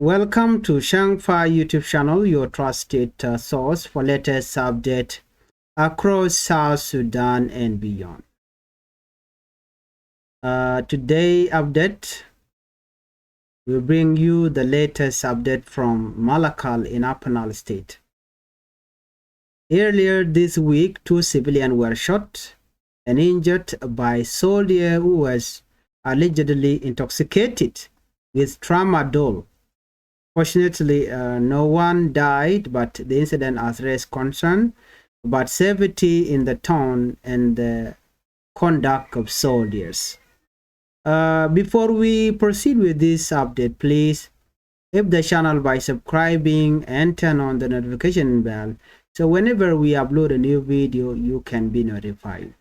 Welcome to Changfied YouTube channel, your trusted source for latest update across South Sudan and beyond. Today update will bring you the latest update from Malakal in Upper State. Earlier this week, 2 civilians were shot and injured by a soldier who was allegedly intoxicated with tramadol. Fortunately, no one died, but the incident has raised concern about safety in the town and the conduct of soldiers. Before we proceed with this update, please help the channel by subscribing and turn on the notification bell so whenever we upload a new video, you can be notified.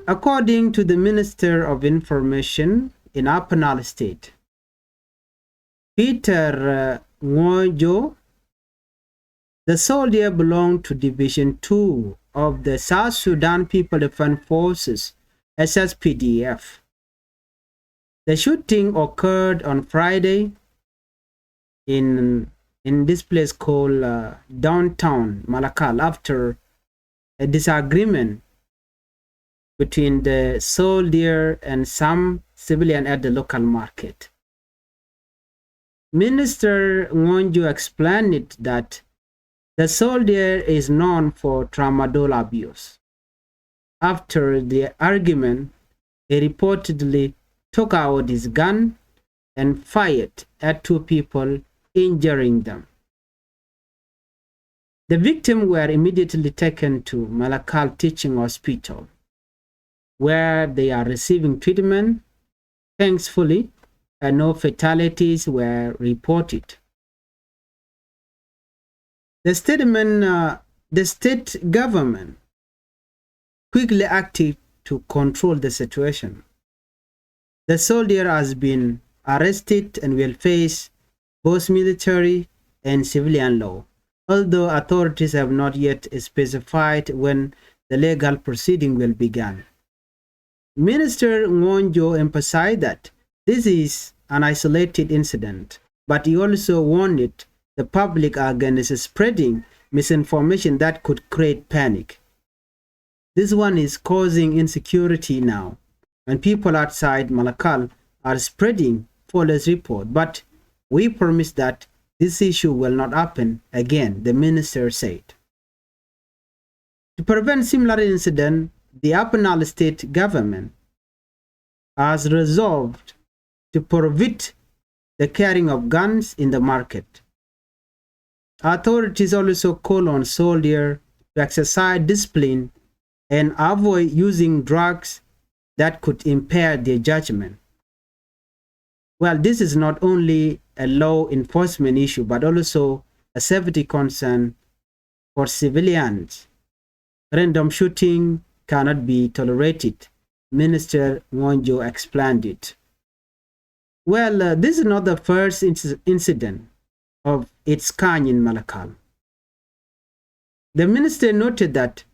According to the Minister of Information in Upper State, Peter Ngonjo, the soldier belonged to Division 2 of the South Sudan People Defense Forces, SSPDF. The shooting occurred on Friday in this place called downtown Malakal after a disagreement between the soldier and some civilian at the local market. Minister Ngonjo explained that the soldier is known for tramadol abuse. After the argument, he reportedly took out his gun and fired at 2 people, injuring them. The victims were immediately taken to Malakal Teaching Hospital, where they are receiving treatment. Thankfully, no fatalities were reported. The state government quickly acted to control the situation. The soldier has been arrested and will face both military and civilian law, although authorities have not yet specified when the legal proceeding will begin. Minister Ngonjo emphasized that this is an isolated incident, but he also warned the public against spreading misinformation that could create panic. This one is causing insecurity now, and people outside Malakal are spreading false reports, but we promise that this issue will not happen again, the minister said. To prevent similar incidents, the Upper State government has resolved to prohibit the carrying of guns in the market. Authorities also call on soldiers to exercise discipline and avoid using drugs that could impair their judgment. Well, this is not only a law enforcement issue, but also a safety concern for civilians. Random shooting cannot be tolerated, Minister Ngonjo explained it. Well, this is not the first incident of its kind in Malakal. The minister noted that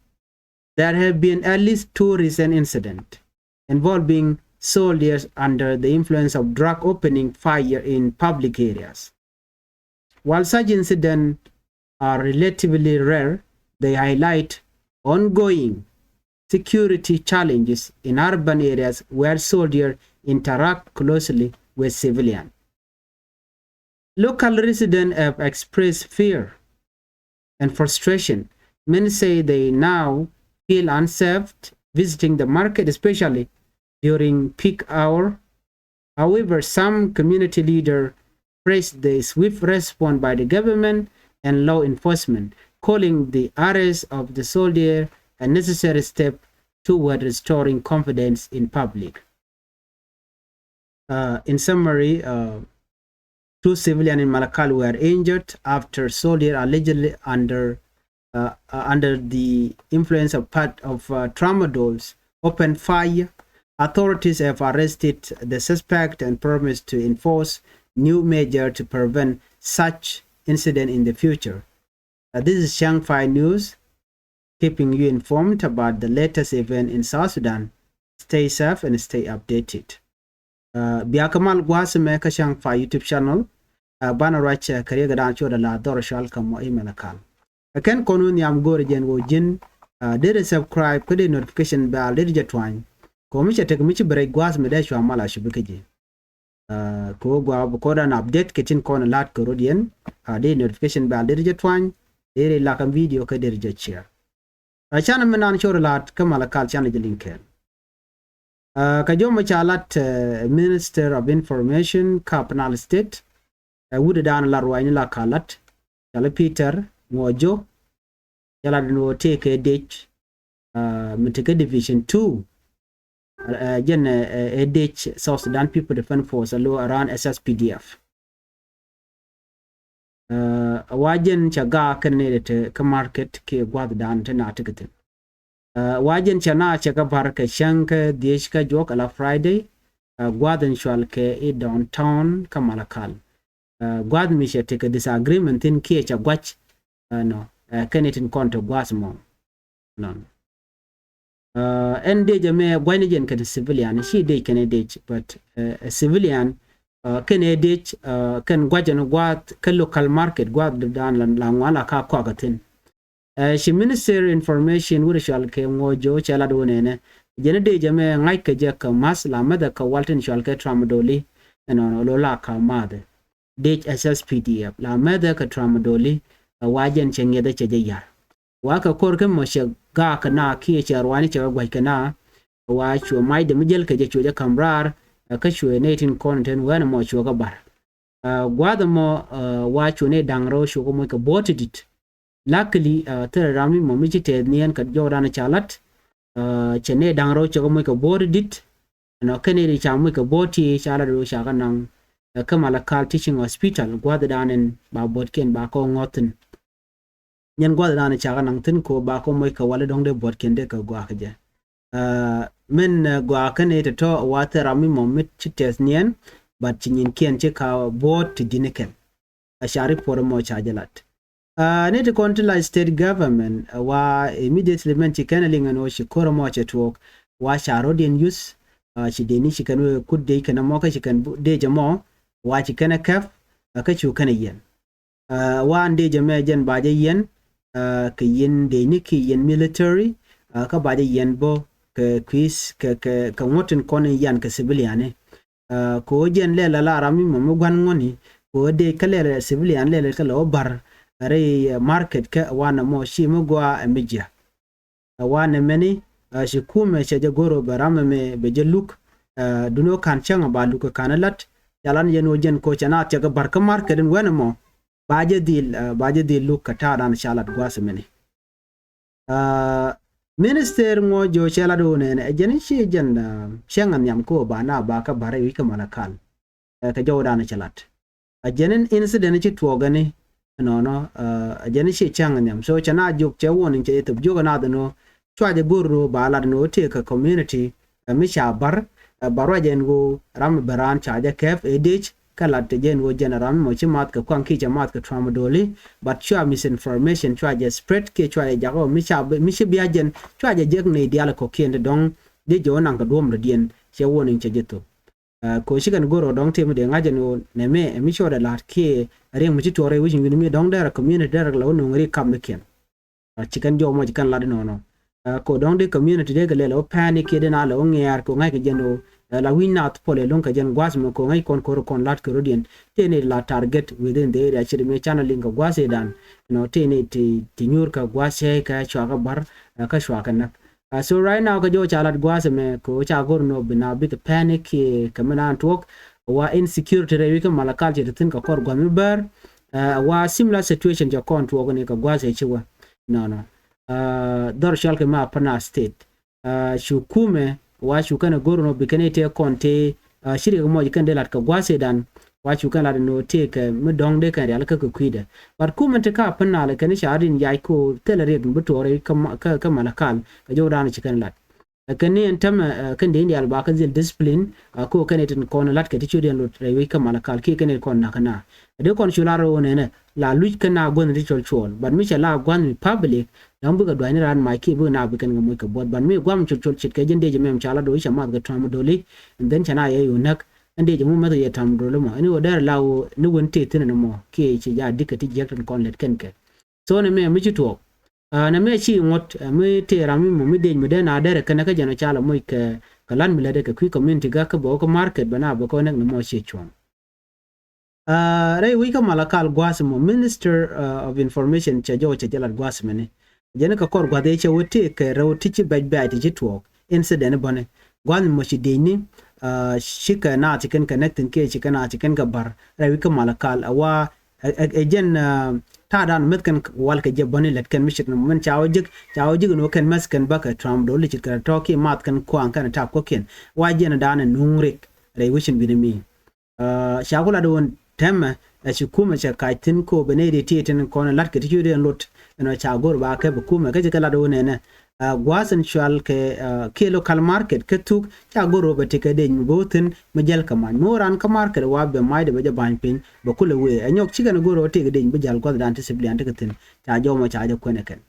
there have been at least 2 recent incidents involving soldiers under the influence of drug opening fire in public areas. While such incidents are relatively rare, they highlight ongoing security challenges in urban areas where soldiers interact closely with civilians. Local residents have expressed fear and frustration. Many say they now feel unsafe visiting the market, especially during peak hour. However, some community leaders praised the swift response by the government and law enforcement, calling the arrest of the soldier a necessary step toward restoring confidence in public. In summary, 2 civilians in Malakal were injured after soldiers allegedly under the influence of tramadols opened fire. Authorities have arrested the suspect and promised to enforce new measures to prevent such incidents in the future. This is Changfied News, keeping you informed about the latest event in South Sudan. Stay safe and stay updated. biya kamal gwas me ka Changfied YouTube channel bana rach kariya gadan choda la dor shal kam Malakal ken konun yam gore jen wo jin de subscribe kede notification bell de jetwan ko mi chete mi ci break gwas me de shwa mala shubikeje ko gwa ko dan update ketin kon lat ko rodien de notification bell de jetwan de la kam video ka de share channel menan choda lat ka Malakal channel linken ka joma chalat Minister of Information Capital State wude dan la rwani la kalat chala Peter Ngojo chala no take date miteke division 2 jen date South Sudan People Defense Force alo around SSPDF wajen chaga kanne te ka market ke gwad dan tana tikitin wajen chana chaga barka shanka dieshka jok ala Friday gwadan shwal ke downtown ka Malakal gwad mi she take a disagreement in ke cha gwach no kenetin konto gwas mo non ende jame gwani jen ka civilian she dey candidate but a civilian candidate kan gwajan gwat ka local market gwad dan la ngwala ka kwagatin she Minister Information wuri shal ke Ngojo chala do nene jene de jame ngai ka je ka mas la mada ka waltin shal ke tramadoli no lo la ka made SSPDF la mada ka tramadoli wajen chenge da cheje yar waka korke mo she ga kana ki charwani che gwa kana wa chu mai da mijel ka je choje kamrar ka chu ne tin content wana mo chu ga bar gwada mo wa chu ne dangro shu ko mo ka botidit luckily tere rami mo mi te nien ka jodana chalat chene dangro chu ko mo ka botidit no kene ri cha mo ka boti chala do sha kanang ka Malakal teaching hospital gwada danen ba botken ba ko ngotin nyen gwada danen cha kanang tin ko ba ko mo ka wala dongde botken de ka gwa ka je men gwa kane to wa tere rami mo mi te nien but chin ken che ka bot diniken a shari por mo cha jalat need to control state government wa immediately men chikenaling no shi koro mo che talk wa sharodin use shi deni shi kanu kudde kana mo ka shi kan de jamo wa chikena kaf ka chu kana yen wa ande jame jen ba je yen ka yen deni ki yen military ka ba je yen bo ka quiz ka ngotin kon yan ka civilian ko jen le la rami mo gwan ngoni ko de kale civilian le kala bar re market ka wana mo shi mo gwa media wana meni shi kume she je goro barama me be je look duno kan changa ba luka kanalat yalan yeno jen ko chana ga barka market den wana mo baje dil look ka ta dan shalat gwa se meni Minister Ngojo chala do ne jeni shi jen shangan yam ko bana ba ka bare wi ka Malakal ka jawdana chalat jenin incident chi tuogani no jeni shi changan yam so chana juk che wonin che to joga na no chwa de gurro ba la no te ka community mi sha bar barwa jen go ram baran cha de kef edich kala te jen go general mo chi mat ka kwan ki cha mat ka tramadoli but chwa misinformation chwa je spread ke chwa ja go mi shi bia jen chwa je jeg ne diala ko kende dong de jo nan ka dom dien che wonin che jeto ko shi kan goro dong te mi de ngaje no ne me mi shoda la ke re mu ci tore wi mi dong der community der la no ngri kam ken chikan jo mo chikan la no ko dong de community de gale lo panic de na lo ngiar ko ngai ke jeno la winat pole lon ka jen gwas mo ko ngai kon lat ko rodien tene la target within the area chiri me channeling ko gwase dan no tene ti nyur ka gwase ka chwa ka bar ka shwa kan so right now ka jo chalat gwase me ko cha gor no bina bit panic kamana talk wa insecurity re ka Malakal je tin ka kor gwami bar wa similar situation ja kon to ne ka gwase chiwa no dar shal ka ma pana state shukume wa shukana goro no bikane te konte shiri mo jikan de lat ka gwase dan wa shukana no te ka mu dong de kan yal ka kuida but kuma te ka pana la kan sharin yai ko telere butore ka Malakal ka jawdana chikan lat kan ne entam kan de indi alba kan zil discipline ko kan etin kon lat ka ti chuden lo rewi ka Malakal ki kan kon nakana de kon shularo ne la luj kana gon ritual chol but mi chala gwan public dan buga dwani ran ma ki bu na bukan ngam ka bod ban mi gwam chul chit ka jende je mem chala do isha mat ga tramadoli and then chana ye yunak ande jamu ma ya tam do mo ni odar lawo ni wonte tin no mo ke ci ja dikati jektan kon let kenke so ne me mi ci to na me ci ngot mi te rami mo mi de mi de na dere kana ka jano chala mo ke kalan mi lede ka kwi community ga ka bo ko market bana ba ko nek no mo ci chon rai wi ka Malakal gwasmo minister of information cha jo cha jala gwasmene jene ka kor gwade che wote ke raw tichi baj ti to incident bone gwan mo ci de ni shika na chicken connecting ke chicken na chicken ga bar rai ka Malakal awa ejen ta dan met kan wal ka je bone let kan mishit no men chawo jig no kan mas kan baka tram do li ka toki mat kan ko an kan tap ko ken wa jena dan nungrik rai wishin bi mi shagula do tema shi kuma cha kaitin ko benedi titin ko na lat ke tijude lot no cha gor ba ke kuma ke kala do ne gwasan shal ke local market ke tuk cha goro ba tike de botin majal kaman moran ka market wa be mai de ba ban pin ba kula we anyok chiga goro te de ba jal ko dan tisibli ante tin cha jo ma cha jo ko ne ken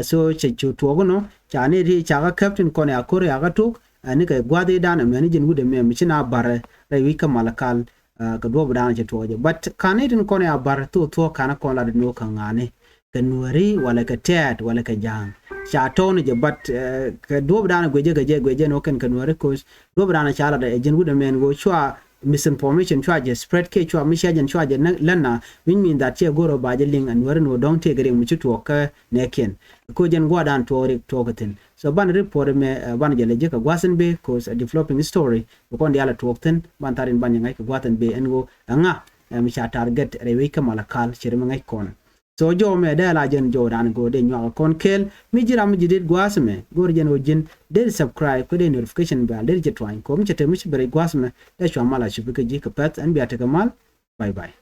so che chu to no cha ne ri cha ga captain ko ne akore aga tuk ani ke gwade dan me jin gude me mi china bare re wi ka Malakal ka do bdan che toje but kanedin ko ne abar to kana ko la no kan ngane ka nuari wala ka tet wala ka jang cha ton je but ka do bdan gweje no kan nuari ko do bdan cha la da ejin gude men go chwa misinformation chwa je spread ke chwa mishajen chwa je lanna min that che goro ba je ling an nuari no don te gare mu ci to ka ne ken ko jen gwa dan to ri to gatin so ban report me ban je leje ka gwasen be ko a developing story ko ndi ala to ten ban tarin ban ngai ka gwatan be en go anga mi cha target rewe ka Malakal chirma ngai kon so jo me da la jen jo dan go de nyaa kon kel mi jira mi jidit gwasme gor jen wojin de subscribe ko de notification bell de je twain ko mi chete mi bere gwasme da chwa mala chi bi ka ji ka pat an bi ataka mal bye bye